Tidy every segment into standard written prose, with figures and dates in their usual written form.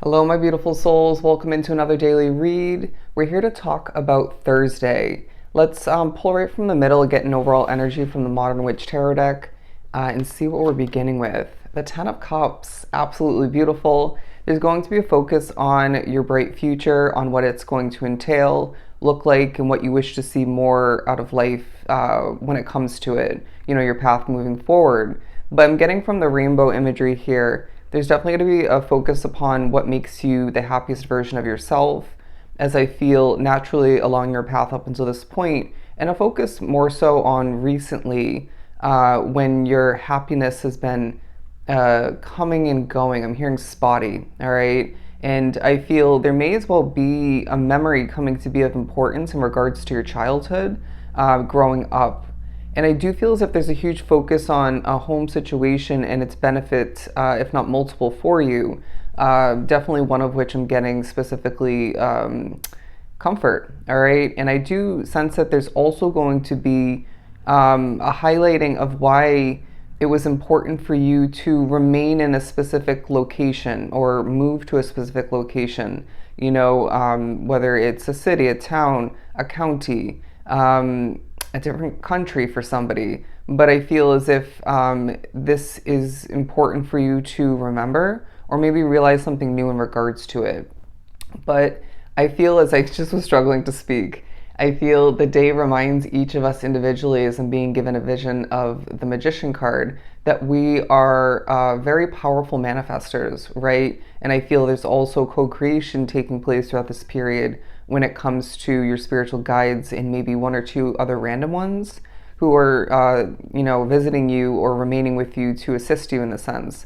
Hello, my beautiful souls. Welcome into another daily read. We're here to talk about Thursday. Let's pull right from the middle, get an overall energy from the Modern Witch Tarot deck, and see what we're beginning with. The Ten of Cups, absolutely beautiful. There's going to be a focus on your bright future, on what it's going to entail, look like, and what you wish to see more out of life when it comes to it. You know, your path moving forward. But I'm getting from the rainbow imagery here, there's definitely going to be a focus upon what makes you the happiest version of yourself, as I feel naturally along your path up until this point, and a focus more so on recently when your happiness has been coming and going. I'm hearing spotty, all right? And I feel there may as well be a memory coming to be of importance in regards to your childhood growing up. And I do feel as if there's a huge focus on a home situation and its benefit, if not multiple, for you. Definitely one of which I'm getting specifically comfort, all right? And I do sense that there's also going to be a highlighting of why it was important for you to remain in a specific location or move to a specific location, you know, whether it's a city, a town, a county, a different country for somebody. But I feel as if this is important for you to remember or maybe realize something new in regards to it. But I feel, as I just was struggling to speak, I feel the day reminds each of us individually, as I'm being given a vision of the Magician card, that we are very powerful manifestors, right? And I feel there's also co-creation taking place throughout this period when it comes to your spiritual guides and maybe one or two other random ones who are, visiting you or remaining with you to assist you in the sense.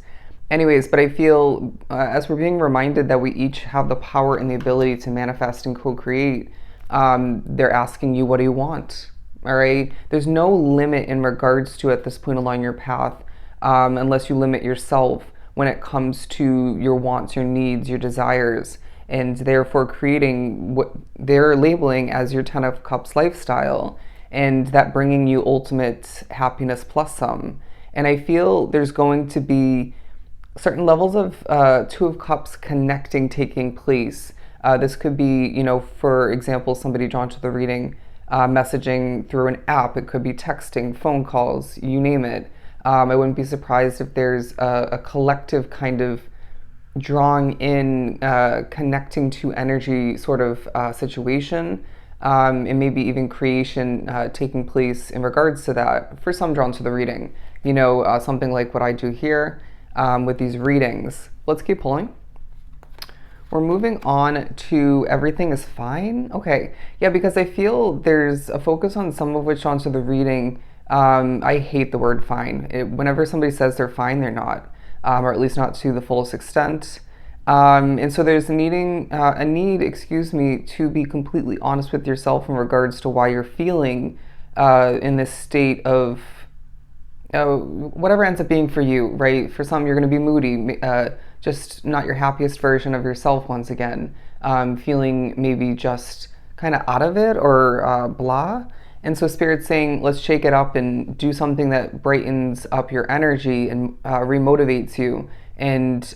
Anyways, but I feel as we're being reminded that we each have the power and the ability to manifest and co-create, they're asking you, what do you want? All right. There's no limit in regards to at this point along your path, unless you limit yourself when it comes to your wants, your needs, your desires, and therefore creating what they're labeling as your Ten of Cups lifestyle, and that bringing you ultimate happiness plus some. And I feel there's going to be certain levels of Two of Cups connecting taking place. This could be, for example, somebody drawn to the reading, messaging through an app. It could be texting, phone calls, you name it. I wouldn't be surprised if there's a collective kind of drawing in, connecting to energy sort of situation, and maybe even creation taking place in regards to that. For some drawn to the reading, something like what I do here with these readings. Let's keep pulling. We're moving on to everything is fine. Okay, yeah, because I feel there's a focus on some of which onto the reading. I hate the word fine. Whenever somebody says they're fine, they're not, or at least not to the fullest extent. And so there's a need, to be completely honest with yourself in regards to why you're feeling in this state of whatever ends up being for you, right? For some, you're going to be moody, just not your happiest version of yourself once again, feeling maybe just kind of out of it or blah. And so Spirit's saying, let's shake it up and do something that brightens up your energy and remotivates you. And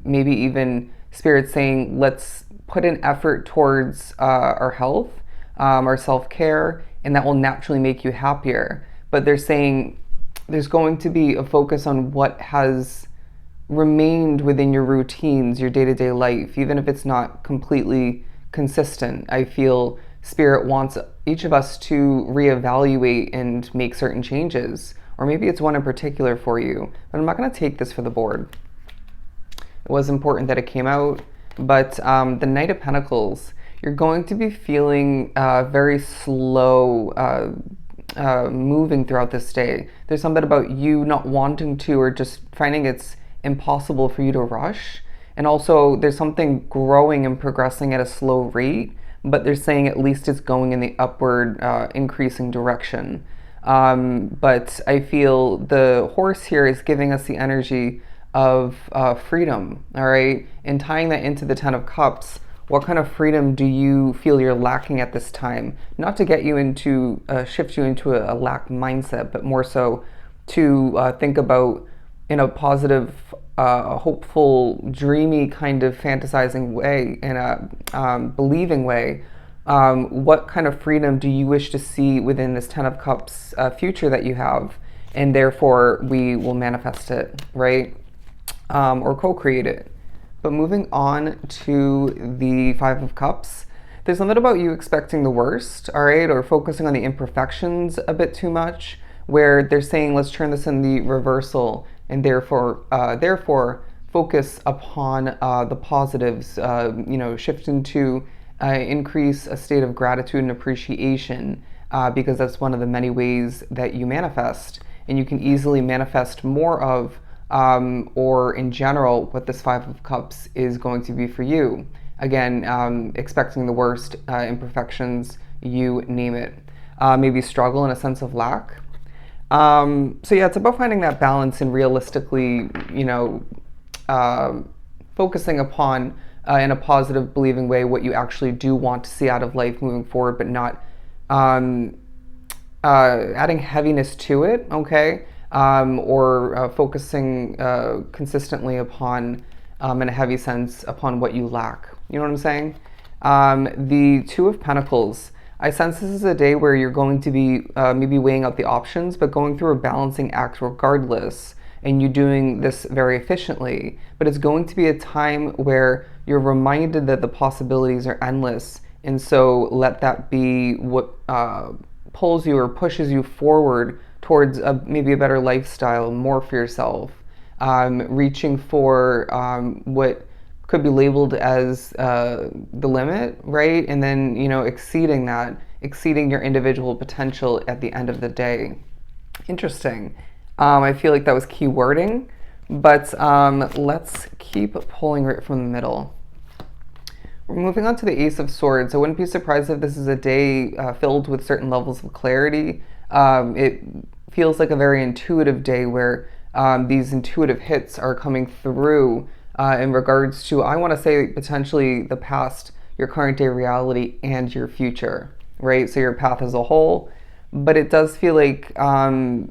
maybe even Spirit's saying, let's put an effort towards our health, our self-care, and that will naturally make you happier. But they're saying there's going to be a focus on what has remained within your routines, your day-to-day life, even if it's not completely consistent. I feel Spirit wants each of us to reevaluate and make certain changes, or maybe it's one in particular for you, but I'm not going to take this for the board. It was important that it came out, but the Knight of Pentacles, you're going to be feeling very slow, moving throughout this day. There's something about you not wanting to, or just finding it's impossible for you to rush. And also there's something growing and progressing at a slow rate, but they're saying at least it's going in the upward increasing direction. But I feel the horse here is giving us the energy of freedom, all right? And tying that into the Ten of Cups, what kind of freedom do you feel you're lacking at this time? Not to get you into, shift you into a lack mindset, but more so to think about in a positive hopeful, dreamy kind of fantasizing way, in a believing way, what kind of freedom do you wish to see within this Ten of Cups future that you have? And therefore, we will manifest it, right? Or co create it. But moving on to the Five of Cups, there's something about you expecting the worst, all right, or focusing on the imperfections a bit too much, where they're saying, let's turn this in the reversal, and therefore focus upon the positives, shift into increase a state of gratitude and appreciation, because that's one of the many ways that you manifest. And you can easily manifest more of, or in general, what this Five of Cups is going to be for you. Again, expecting the worst, imperfections, you name it. Maybe struggle and a sense of lack. So yeah, it's about finding that balance and realistically, focusing upon, in a positive, believing way, what you actually do want to see out of life moving forward, but not adding heaviness to it, okay? Or focusing consistently upon, in a heavy sense, upon what you lack. You know what I'm saying? The Two of Pentacles. I sense this is a day where you're going to be maybe weighing out the options, but going through a balancing act regardless, and you doing this very efficiently. But it's going to be a time where you're reminded that the possibilities are endless, and so let that be what pulls you or pushes you forward towards maybe a better lifestyle, more for yourself, reaching for what could be labeled as the limit, right? And then, exceeding that, exceeding your individual potential at the end of the day. Interesting. I feel like that was key wording, but let's keep pulling right from the middle. We're moving on to the Ace of Swords. I wouldn't be surprised if this is a day filled with certain levels of clarity. It feels like a very intuitive day where these intuitive hits are coming through in regards to, I want to say, potentially the past, your current day reality, and your future, right? So your path as a whole. But it does feel like by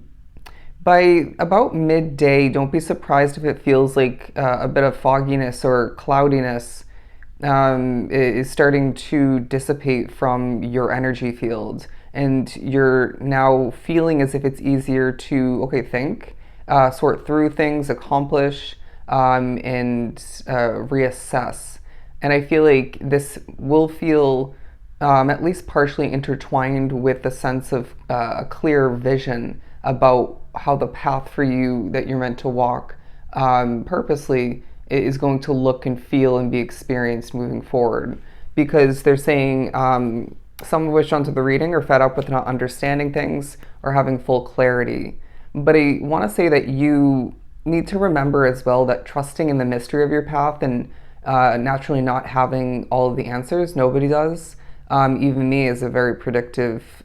about midday, don't be surprised if it feels like a bit of fogginess or cloudiness is starting to dissipate from your energy field. And you're now feeling as if it's easier to, think, sort through things, accomplish, and reassess. And I feel like this will feel at least partially intertwined with the sense of a clear vision about how the path for you that you're meant to walk purposely is going to look and feel and be experienced moving forward. Because they're saying some of which onto the reading are fed up with not understanding things or having full clarity. But I want to say that you need to remember as well that trusting in the mystery of your path and naturally not having all of the answers, nobody does. Even me as a very predictive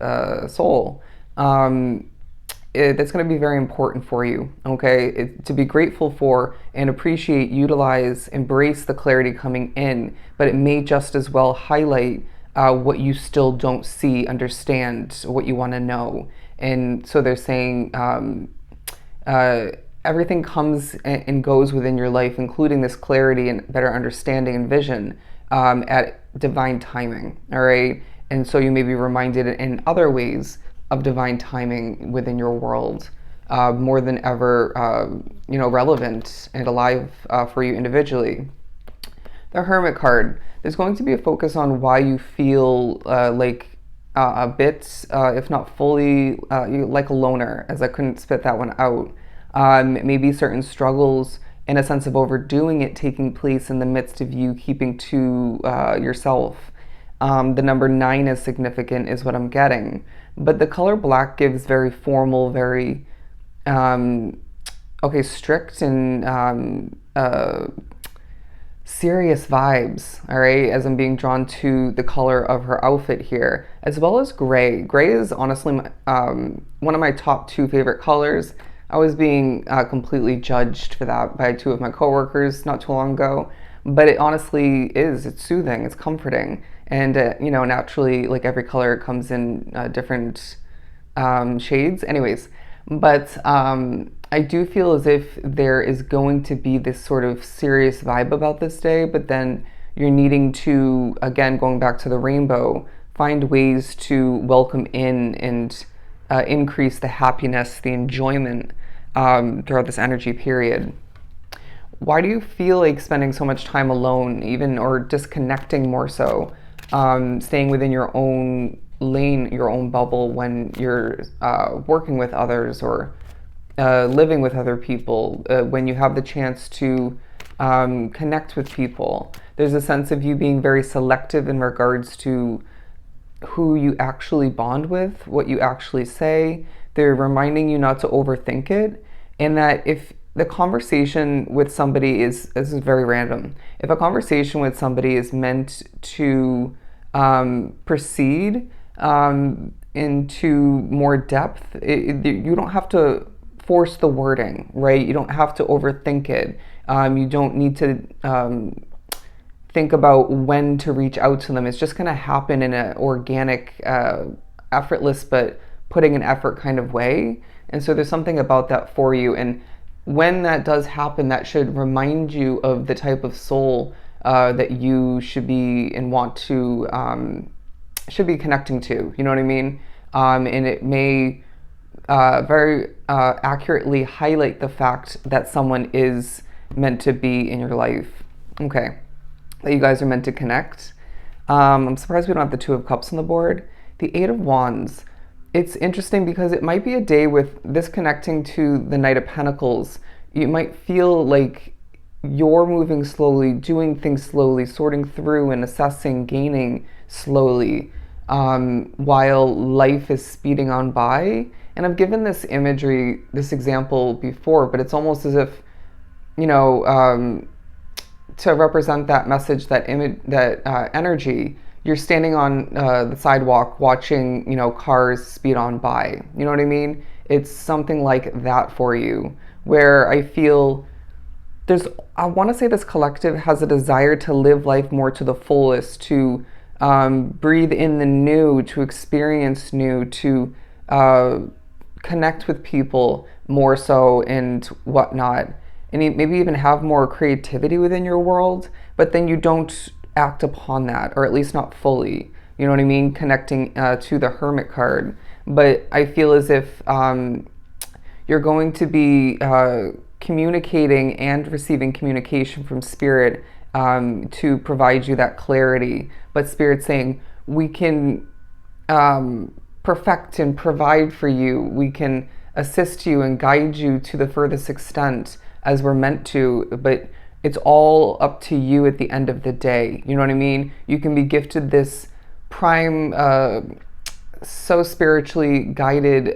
soul. That's going to be very important for you, okay? To be grateful for and appreciate, utilize, embrace the clarity coming in, but it may just as well highlight what you still don't see, understand, what you want to know. And so they're saying everything comes and goes within your life, including this clarity and better understanding and vision at divine timing, all right? And so you may be reminded in other ways of divine timing within your world, more than ever, relevant and alive for you individually. The Hermit card. There's going to be a focus on why you feel like a bit, if not fully, like a loner, as I couldn't spit that one out. Maybe certain struggles and a sense of overdoing it taking place in the midst of you keeping to yourself. The number 9 is significant, is what I'm getting. But the color black gives very formal, very, strict and serious vibes, all right, as I'm being drawn to the color of her outfit here, as well as gray. Gray is honestly one of my top 2 favorite colors. I was being completely judged for that by 2 of my coworkers not too long ago, but it honestly is. It's soothing, it's comforting, and naturally, like every color, comes in different shades. Anyways, but I do feel as if there is going to be this sort of serious vibe about this day, but then you're needing to, again, going back to the rainbow, find ways to welcome in and increase the happiness, the enjoyment throughout this energy period. Why do you feel like spending so much time alone, even or disconnecting more so, staying within your own lane, your own bubble when you're working with others or living with other people, when you have the chance to connect with people? There's a sense of you being very selective in regards to who you actually bond with, what you actually say. They're reminding you not to overthink it, and that if the conversation with somebody is, this is very random, if a conversation with somebody is meant to proceed into more depth, you don't have to force the wording, right? You don't have to overthink it. You don't need to think about when to reach out to them. It's just going to happen in an organic, effortless, but putting an effort kind of way. And so there's something about that for you. And when that does happen, that should remind you of the type of soul that you should be and want to, should be connecting to. You know what I mean? And it may very accurately highlight the fact that someone is meant to be in your life. Okay. That you guys are meant to connect. I'm surprised we don't have the Two of Cups on the board. The Eight of Wands. It's interesting because it might be a day with this connecting to the Knight of Pentacles. You might feel like you're moving slowly, doing things slowly, sorting through and assessing, gaining slowly, while life is speeding on by. And I've given this imagery, this example before, but it's almost as if, you know, to represent that message, that image, that energy, you're standing on the sidewalk watching, you know, cars speed on by. You know what I mean? It's something like that for you, where I feel there's, I want to say this collective has a desire to live life more to the fullest, to breathe in the new, to experience new, to connect with people more so and whatnot, and maybe even have more creativity within your world, but then you don't act upon that, or at least not fully. You know what I mean? Connecting to the Hermit card. But I feel as if you're going to be communicating and receiving communication from Spirit to provide you that clarity. But Spirit saying, we can perfect and provide for you. We can assist you and guide you to the furthest extent as we're meant to, but it's all up to you at the end of the day. You know what I mean? You can be gifted this prime, so spiritually guided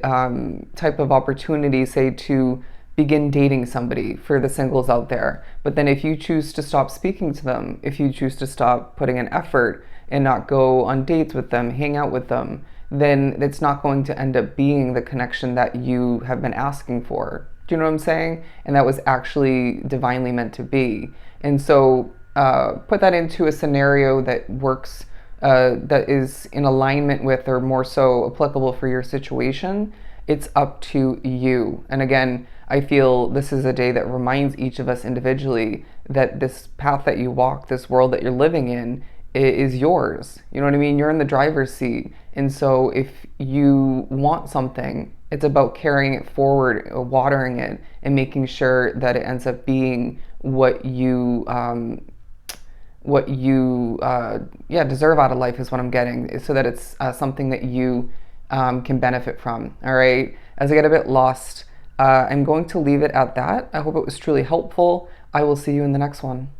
type of opportunity, say, to begin dating somebody, for the singles out there. But then if you choose to stop speaking to them, if you choose to stop putting an effort and not go on dates with them, hang out with them, then it's not going to end up being the connection that you have been asking for. Do you know what I'm saying? And that was actually divinely meant to be. And so put that into a scenario that works, that is in alignment with, or more so applicable for your situation. It's up to you. And again, I feel this is a day that reminds each of us individually that this path that you walk, this world that you're living in, is yours. You know what I mean? You're in the driver's seat. And so if you want something, it's about carrying it forward, watering it, and making sure that it ends up being what you deserve out of life, is what I'm getting, so that it's something that you can benefit from. All right. As I get a bit lost, I'm going to leave it at that. I hope it was truly helpful. I will see you in the next one.